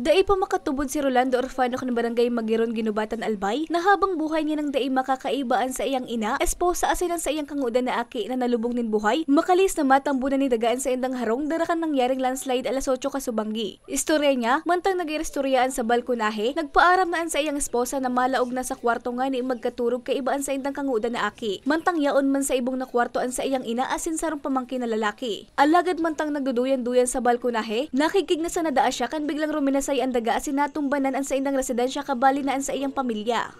Dai pa makatubod si Rolando Orfano kan barangay Magiron, Ginubatan, Albay na habang buhay niya nang dai makakaibaan sa iyang ina, esposa asinan sa iyang kangudan na aki na nalubog nin buhay, makalis na matambunan ni dagaan sa indang harong darakan nangyaring landslide alas 8 kasubanggi. Istorya niya, mantang nagirestoryaan sa balkonahe, nagpaaram naan sa iyang esposa na malaog na sa kwarto nga ni magkaturog kaibaan sa indang kangudan na aki. Mantang yaon man sa ibong na kwartoan sa iyang ina asin sarong pamangkin na lalaki. Alagad mantang nagduduyan-duyan sa balkonahe, nakikig na sa nadaa siya kan biglang ruminas ay ang daga asin natumbanan ang sa indang residensya kabali naan sa iyang pamilya.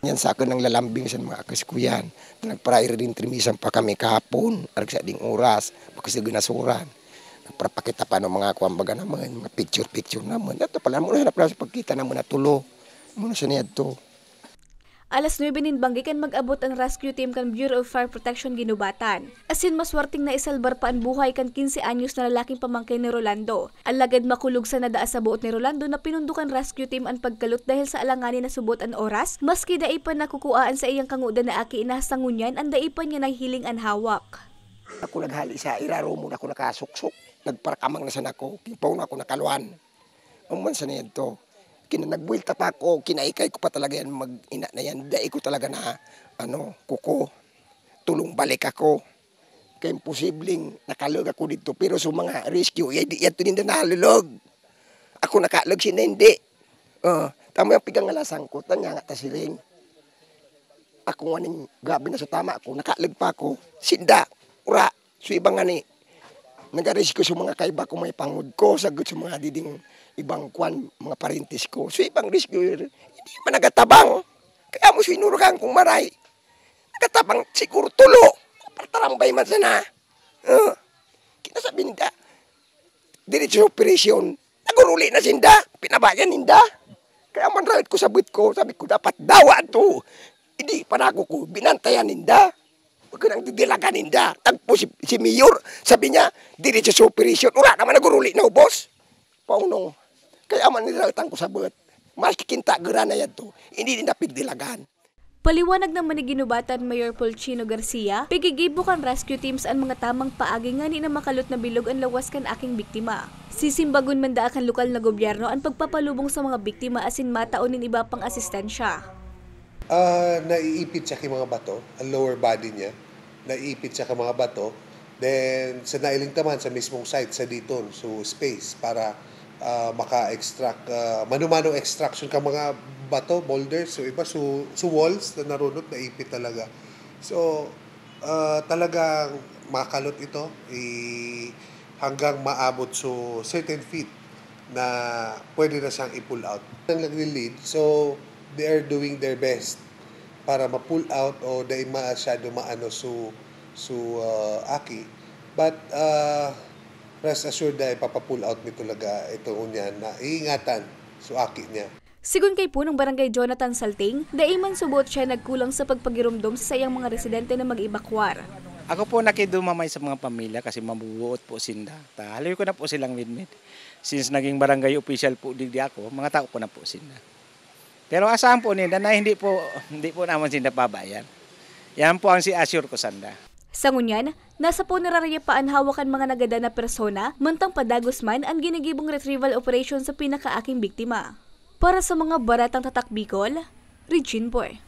Yan sa akin ng lalambing sa mga kaskuyan. Nagprayer din trimisan pa kami kahapon, arag sa ding oras, pagkasigunasuran. Nagpapakita pa ng mga kuwambaga naman, mga picture naman. Ito pala, muna hanap lang sa pagkita naman na tulo. Muna sa niyad to. Alas 9 nin banggi kan mag-abot ang rescue team kan Bureau of Fire Protection Ginubatan. Asin maswarting na isalbar pa ang buhay kan 15 anyos na lalaking pamangkin ni Rolando. Alagad makulog sa nadaa sa buot ni Rolando na pinundukan rescue team ang pagkalot dahil sa alanganin na subot ang oras, maski dai pa nakukuhaan sa iyang kangudan na aki inahasangunyan ang dai pa niya nahihiling ang hawak. Ako naghali sa iraro mo na ako nakasuksok. Nagparakamang na sana ako, kimpaw na ako nakaluan. Ang man sa niyad to. Nagbuilta pa ako, kinaikay ko pa talaga yan mag-ina na yan. Dahil ko talaga na, kuko, tulong balik ako. Kaya imposibleng nakalog ako dito. Pero sa mga rescue, yan ito din na nalulog. Ako nakalog, sina hindi. Tama yung pigang alasang ko, tanya nga tasiling. Ako nga ning gabi na sa tama ako, nakalog pa ako. Sinda, ura, so ibang nga ni. Nag-rescue sa mga kaiba ko may pangod ko, sagot sa mga diding ibang kwan, mga parintis ko. So ibang rescuer, hindi man nagatabang. Kaya mo sinurugan kong maray. Nagatabang siguro tulo. Partarambay man sana. Kinasabi ninda, diretso sa operasyon, naguruli na sinda, pinabayan ninda. Kaya man rawit ko sabit ko, sabi ko dapat dawa to. Hindi panago ko, binantayan ninda. Huwag ka nang didilagan ninda. Tagpo si Mayor, sabi niya, diretso sa operasyon. Ura naman naguruli na ubos. Paunong. Kaya man nilalatan ko sa buhat. Mas kikinta gara na yan to. Hindi din napigdilagan. Paliwanag naman ni Ginubatan Mayor Polchino Garcia, pigigibo kan rescue teams ang mga tamang paagi nga ni na makalot na bilog ang lawas kan aking biktima. Sisimbagon man da kan lokal na gobyerno ang pagpapalubong sa mga biktima asin mataunin iba pang asistensya. Naiipit siya kay mga bato, ang lower body niya. Naiipit siya kay mga bato. Then sa nailing taman sa mismong site sa dito, so space para maka-extract, manu-mano extraction ka mga bato, boulders, so iba so walls na narunot, naipit talaga. So, talagang makalot ito hanggang maabot so certain feet na pwede na siyang i-pull out. Nag-lead, so they are doing their best para ma-pull out o dahil masyado maano so aki. But, rest assured na ipapapull out nito talaga ito unyan na iingatan so aki niya. Sigun kay punong barangay Jonathan Salting, daiman subot siya nagkulang sa pagpagirumdom sa sayang mga residente na mag-ibakwar. Ako po nakidumamay sa mga pamilya kasi mabubuot po sinda. Haloy ko na po silang midmid. Since naging barangay official po digdi ako, mga tao ko na po sinda. Pero asahan po nila na hindi po naman sinda pabayan. Yan po ang si-assure ko sanda. Sa ngunyan, nasa punerarya pa ang hawakan mga nagada na persona, mantang padagos man ang ginigibong retrieval operation sa pinakaaking biktima. Para sa mga baratang tatak Bicol, Regine Poy.